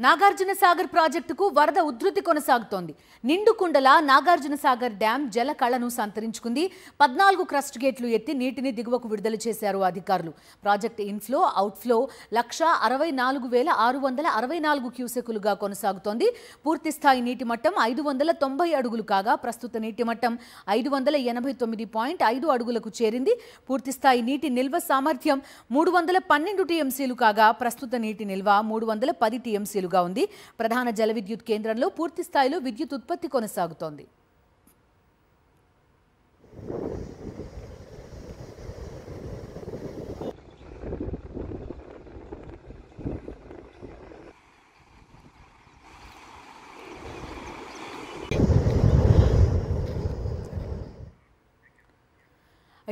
నాగార్జున సాగర్ ప్రాజెక్టుకు వరద ఉధృతి కొనసాగుతోంది. నిండుకుండల నాగార్జున సాగర్ డ్యాం జల కళను సంతరించుకుంది. 14 క్రస్ట్ గేట్లు ఎత్తి నీటిని దిగువకు విడుదల చేశారు అధికారులు. ప్రాజెక్టు ఇన్ఫ్లో అవుట్ఫ్లో 1,64,664 క్యూసెక్కులుగా కొనసాగుతోంది. పూర్తి స్థాయి నీటి మట్టం 590 అడుగులు కాగా ప్రస్తుత నీటి మట్టం 589.5 అడుగులకు చేరింది. పూర్తి స్థాయి నీటి నిల్వ సామర్థ్యం 312 టీఎంసీలు కాగా ప్రస్తుత నీటి నిల్వ 310 టీఎంసీలు ఉంది. ప్రధాన జల విద్యుత్ కేంద్రంలో పూర్తి స్థాయిలో విద్యుత్ ఉత్పత్తి కొనసాగుతోంది.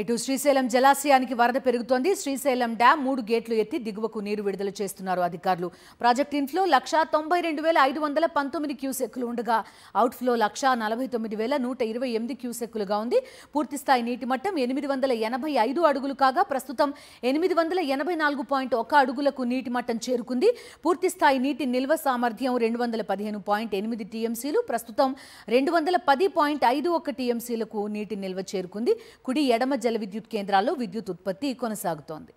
ఇటు శ్రీశైలం జలాశయానికి వరద పెరుగుతోంది. శ్రీశైలం డ్యాం 3 గేట్లు ఎత్తి దిగువకు నీరు విడుదల చేస్తున్నారు అధికారులు. ప్రాజెక్ట్ ఇన్ఫ్లో 192,519 క్యూసెక్కులు ఉండగా అవుట్ఫ్లో 149,128 క్యూసెక్కులుగా ఉంది. పూర్తిస్థాయి నీటి మట్టం 885 అడుగులు కాగా ప్రస్తుతం 884.1 అడుగులకు నీటి మట్టం చేరుకుంది. పూర్తిస్థాయి నీటి నిల్వ సామర్థ్యం 215.8 టీఎంసీలు, ప్రస్తుతం 210.51 టీఎంసీలకు నీటి నిల్వ చేరుకుంది. కుడి ఎడమ జల విద్యుత్ కేంద్రాల్లో విద్యుత్ ఉత్పత్తి కొనసాగుతోంది.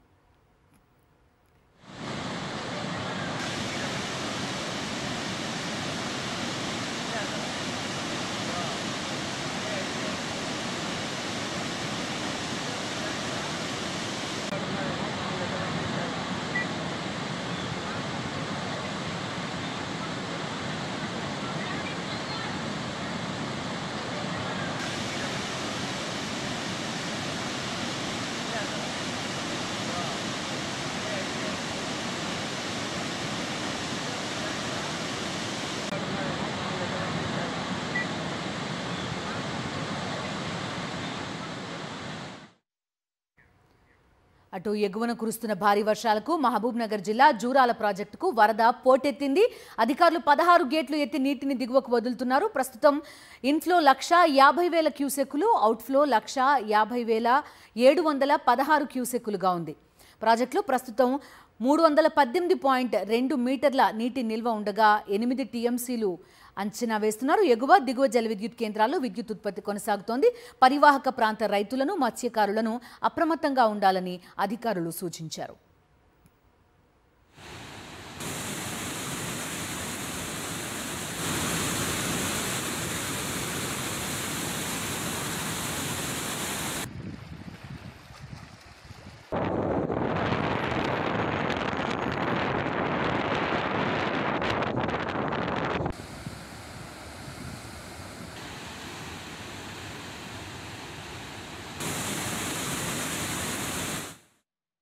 అటు ఎగువన కురుస్తున్న భారీ వర్షాలకు మహబూబ్ నగర్ జిల్లా జూరాల ప్రాజెక్టుకు వరద పోటెత్తింది. అధికారులు 16 గేట్లు ఎత్తి నీటిని దిగువకు వదులుతున్నారు. ప్రస్తుతం ఇన్ఫ్లో 1,50,000 క్యూసెక్కులు, అవుట్ఫ్లో 1,50,716 క్యూసెక్కులుగా ఉంది. ప్రాజెక్టులో ప్రస్తుతం 318.2 మీటర్ల నీటి నిల్వ ఉండగా 8 టీఎంసీలు అంచనా వేస్తున్నారు. ఎగువ దిగువ జల విద్యుత్ కేంద్రాల్లో విద్యుత్ ఉత్పత్తి కొనసాగుతోంది. పరివాహక ప్రాంత రైతులను మత్స్యకారులను అప్రమత్తంగా ఉండాలని అధికారులు సూచించారు.